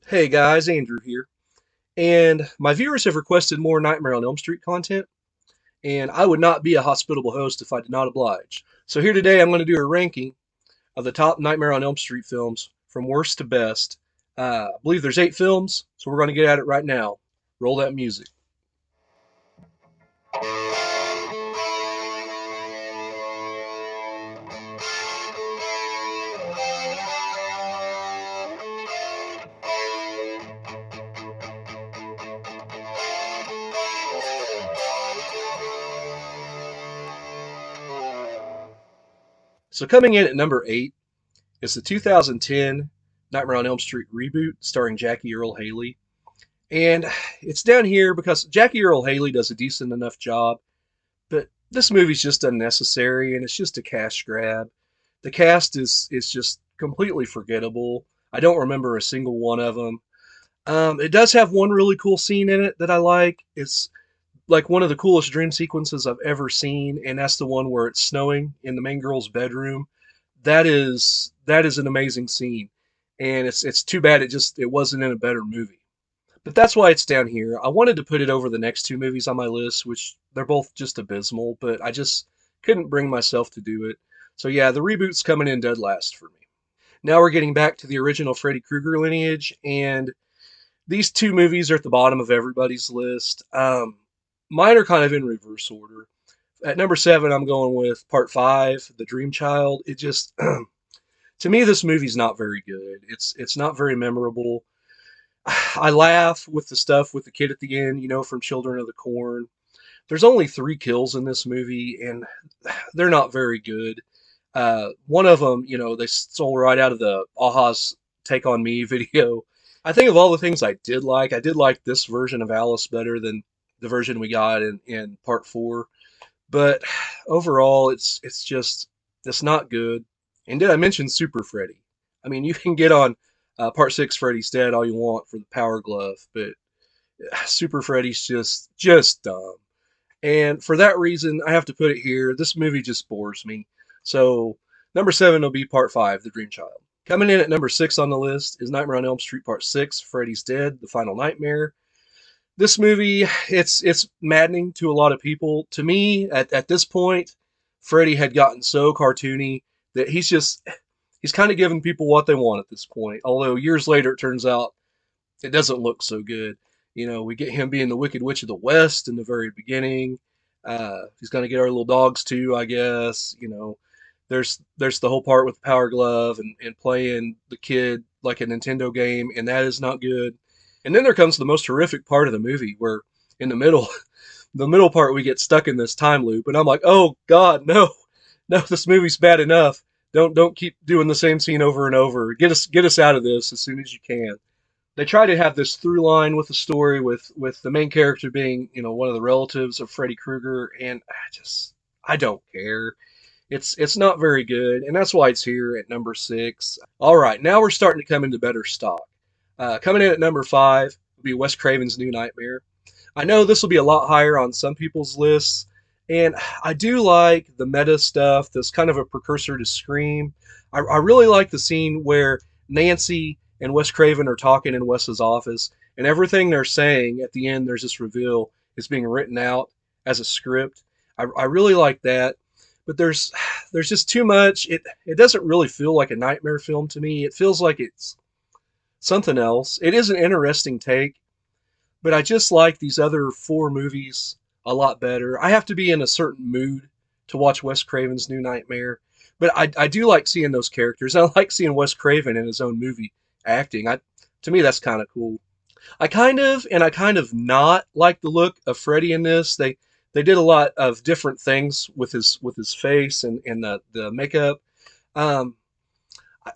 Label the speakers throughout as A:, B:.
A: Hey guys, Andrew here. And my viewers have requested more Nightmare on Elm Street content, and I would not be a hospitable host if I did not oblige. So here today I'm going to do a ranking of the top Nightmare on Elm Street films from worst to best. I believe there's 8 films, so we're going to get at it right now. Roll that music. So coming in at number 8 is the 2010 Nightmare on Elm Street reboot starring Jackie Earle Haley. And it's down here because Jackie Earle Haley does a decent enough job, but this movie's just unnecessary and it's just a cash grab. The cast is just completely forgettable. I don't remember a single one of them. It does have one really cool scene in it that I like. It's like one of the coolest dream sequences I've ever seen, and that's the one where it's snowing in the main girl's bedroom. That is an amazing scene, and it's too bad it wasn't in a better movie. But that's why it's down here. I wanted to put it over the next 2 movies on my list, which they're both just abysmal, but I just couldn't bring myself to do it. So yeah, the reboot's coming in dead last for me. Now we're getting back to the original Freddy Krueger lineage, and these 2 movies are at the bottom of everybody's list. Mine are kind of in reverse order. At number 7, I'm going with Part 5, The Dream Child. It just, to me, this movie's not very good. It's not very memorable. I laugh with the stuff with the kid at the end, from Children of the Corn. There's only 3 kills in this movie, and they're not very good. One of them, they stole right out of the Aha's Take on Me video. I think of all the things I did like this version of Alice better than the version we got in part 4. But overall, it's not good. And did I mention Super Freddy? I mean, you can get on part 6 Freddy's Dead all you want for the Power Glove, but Super Freddy's just dumb. And for that reason, I have to put it here. This movie just bores me. So number 7 will be Part 5, The Dream Child. Coming in at number 6 on the list is Nightmare on Elm Street Part 6, Freddy's Dead, The Final Nightmare. This movie, it's maddening to a lot of people. To me, at this point, Freddy had gotten so cartoony that he's kind of giving people what they want at this point. Although years later, it turns out it doesn't look so good. We get him being the Wicked Witch of the West in the very beginning. He's going to get our little dogs too, I guess. There's the whole part with the Power Glove and playing the kid like a Nintendo game, and that is not good. And then there comes the most horrific part of the movie, where in the middle, the middle part, we get stuck in this time loop, and I'm like, oh God, no, no, this movie's bad enough. Don't keep doing the same scene over and over. Get us out of this as soon as you can. They try to have this through line with the story, with the main character being one of the relatives of Freddy Krueger, and I don't care. It's not very good, and that's why it's here at number 6. All right, now we're starting to come into better stock. Coming in at number 5 will be Wes Craven's New Nightmare. I know this will be a lot higher on some people's lists, and I do like the meta stuff that's kind of a precursor to Scream. I really like the scene where Nancy and Wes Craven are talking in Wes's office, and everything they're saying at the end, there's this reveal, is being written out as a script. I really like that, but there's just too much. It doesn't really feel like a nightmare film to me. It feels like it's something else. It is an interesting take, but I just like these other 4 movies a lot better. I have to be in a certain mood to watch Wes Craven's New Nightmare, but I do like seeing those characters. I like seeing Wes Craven in his own movie acting. To me, that's kind of cool. I kind of not like the look of Freddy in this. They did a lot of different things with his face and the makeup. Um,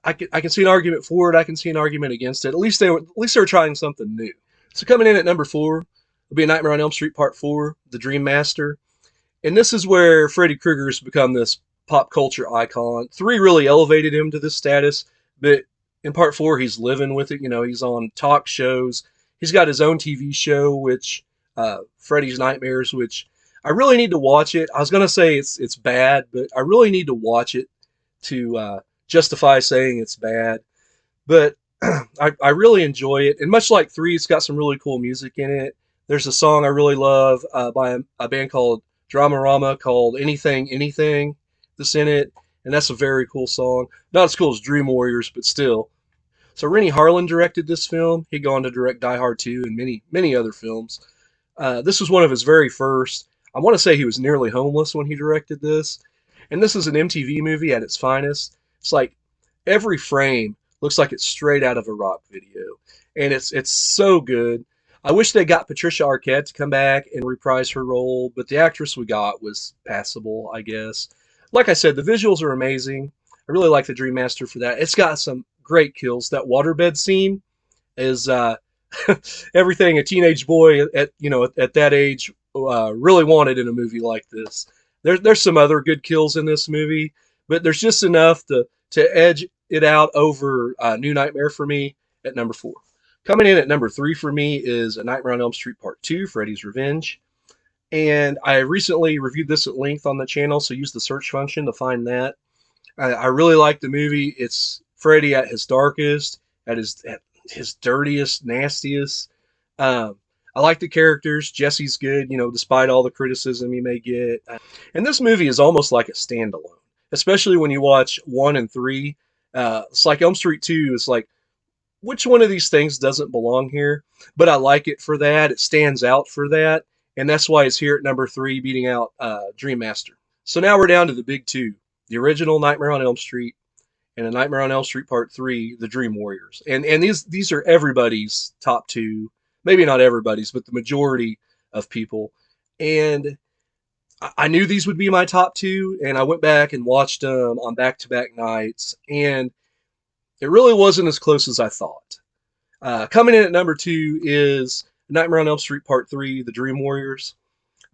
A: I can see an argument for it. I can see an argument against it. At least they were trying something new. So coming in at number 4 will be Nightmare on Elm Street Part 4, The Dream Master. And this is where Freddy Krueger has become this pop culture icon. 3 really elevated him to this status, but in Part 4 he's living with it. He's on talk shows. He's got his own TV show, which Freddy's Nightmares, which I really need to watch it. I was gonna say it's bad, but I really need to watch it to justify saying it's bad. But I really enjoy it. And much like 3, it's got some really cool music in it. There's a song I really love by a band called Dramarama called Anything Anything that's in it. And that's a very cool song. Not as cool as Dream Warriors, but still. So Rennie Harlan directed this film. He'd gone to direct Die Hard 2 and many, many other films. This was one of his very first. I want to say he was nearly homeless when he directed this. And this is an MTV movie at its finest. It's like every frame looks like it's straight out of a rock video. And it's so good. I wish they got Patricia Arquette to come back and reprise her role, but the actress we got was passable, I guess. Like I said, the visuals are amazing. I really like the Dream Master for that. It's got some great kills. That waterbed scene is everything a teenage boy at that age really wanted in a movie like this. There's some other good kills in this movie, but there's just enough to edge it out over New Nightmare for me at number 4. Coming in at number 3 for me is A Nightmare on Elm Street Part 2, Freddy's Revenge. And I recently reviewed this at length on the channel, so use the search function to find that. I really like the movie. It's Freddy at his darkest, at his dirtiest, nastiest. I like the characters. Jesse's good, despite all the criticism you may get. And this movie is almost like a standalone, especially when you watch 1 and 3. It's like Elm Street 2 is like, which one of these things doesn't belong here? But I like it for that. It stands out for that. And that's why it's here at number 3, beating out Dream Master. So now we're down to the big 2. The original Nightmare on Elm Street and A Nightmare on Elm Street Part 3, The Dream Warriors. And these are everybody's top 2. Maybe not everybody's, but the majority of people. And I knew these would be my top 2, and I went back and watched them on back-to-back nights, and it really wasn't as close as I thought. Coming in at number 2 is Nightmare on Elm Street Part 3, The Dream Warriors.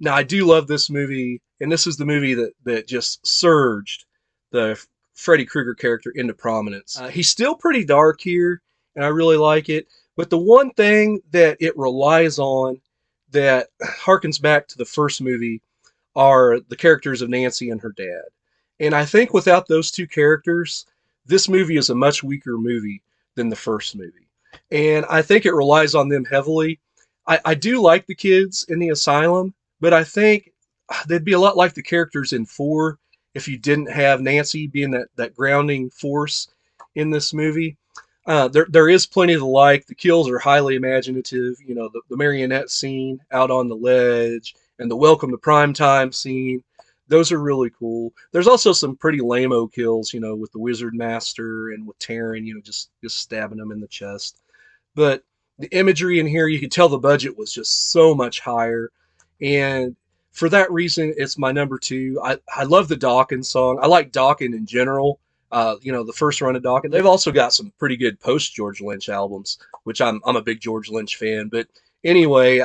A: Now, I do love this movie, and this is the movie that just surged the Freddy Krueger character into prominence. He's still pretty dark here, and I really like it. But the one thing that it relies on that harkens back to the first movie are the characters of Nancy and her dad. And I think without those two characters, this movie is a much weaker movie than the first movie. And I think it relies on them heavily. I do like the kids in the asylum, but I think they'd be a lot like the characters in 4 if you didn't have Nancy being that grounding force in this movie. There is plenty to like. The kills are highly imaginative. The marionette scene out on the ledge and the welcome to primetime scene. Those are really cool. There's also some pretty lame-o kills, with the Wizard Master and with Taryn, just stabbing him in the chest. But the imagery in here, you could tell the budget was just so much higher. And for that reason, it's my number 2. I love the Dawkins song. I like Dawkins in general. The first run of Dawkins. They've also got some pretty good post-George Lynch albums, which I'm a big George Lynch fan. But anyway,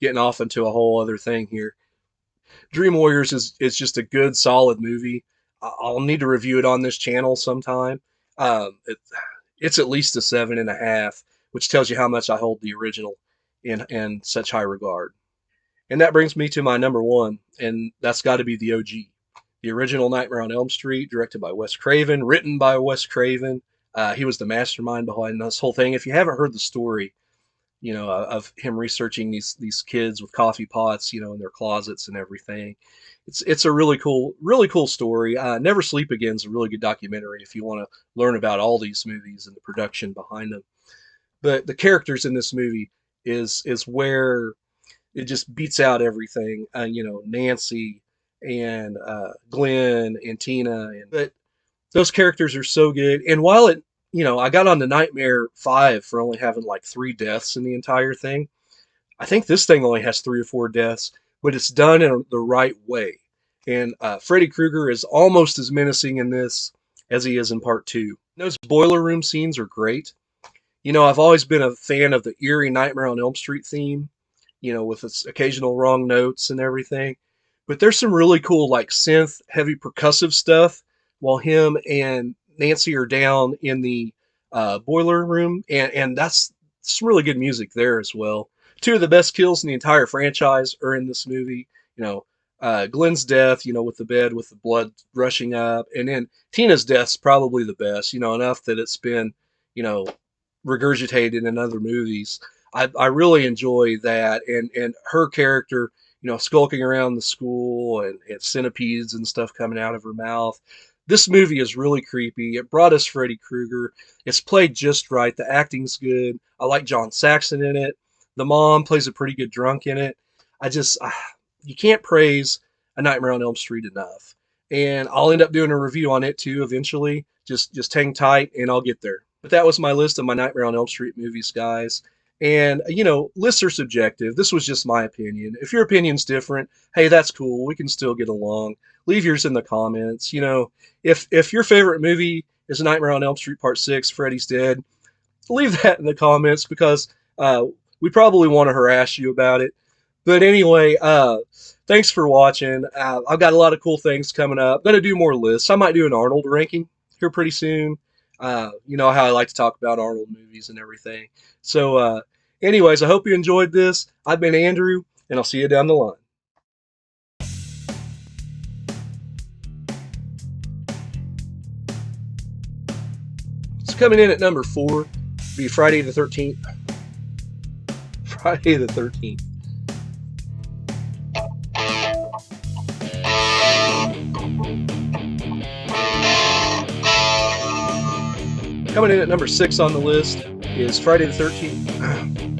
A: getting off into a whole other thing here. Dream Warriors is just a good, solid movie. I'll need to review it on this channel sometime. It's at least a 7.5, which tells you how much I hold the original in such high regard. And that brings me to my number 1, and that's got to be the OG. The original Nightmare on Elm Street, directed by Wes Craven, written by Wes Craven. He was the mastermind behind this whole thing. If you haven't heard the story, of him researching these kids with coffee pots, in their closets and everything, it's a really cool story. Never Sleep Again is a really good documentary if you want to learn about all these movies and the production behind them. But the characters in this movie is where it just beats out everything. Nancy and Glenn and Tina, but those characters are so good. And while I got on the Nightmare 5 for only having like 3 deaths in the entire thing, I think this thing only has 3 or 4 deaths, but it's done in the right way. And Freddy Krueger is almost as menacing in this as he is in Part 2. Those boiler room scenes are great. I've always been a fan of the eerie Nightmare on Elm Street theme, with its occasional wrong notes and everything. But there's some really cool, like, synth, heavy percussive stuff while him and Nancy are down in the boiler room. And that's some really good music there as well. 2 of the best kills in the entire franchise are in this movie. Glenn's death, with the bed with the blood rushing up. And then Tina's death's probably the best, enough that it's been, regurgitated in other movies. I really enjoy that, and her character, skulking around the school and centipedes and stuff coming out of her mouth. This movie is really creepy. It brought us Freddy Krueger. It's played just right. The acting's good. I like John Saxon in it. The mom plays a pretty good drunk in it. I just, you can't praise A Nightmare on Elm Street enough. And I'll end up doing a review on it too eventually. Just hang tight and I'll get there. But that was my list of my Nightmare on Elm Street movies, guys. And, lists are subjective. This was just my opinion. If your opinion's different, hey, that's cool. We can still get along. Leave yours in the comments. If your favorite movie is Nightmare on Elm Street Part 6, Freddy's Dead, leave that in the comments because we probably want to harass you about it. But anyway, thanks for watching. I've got a lot of cool things coming up. I'm going to do more lists. I might do an Arnold ranking here pretty soon. You know how I like to talk about Arnold movies and everything. So anyways, I hope you enjoyed this. I've been Andrew, and I'll see you down the line. So coming in at number 4 be Friday the 13th. Friday the 13th. Coming in at number 6 on the list is Friday the 13th.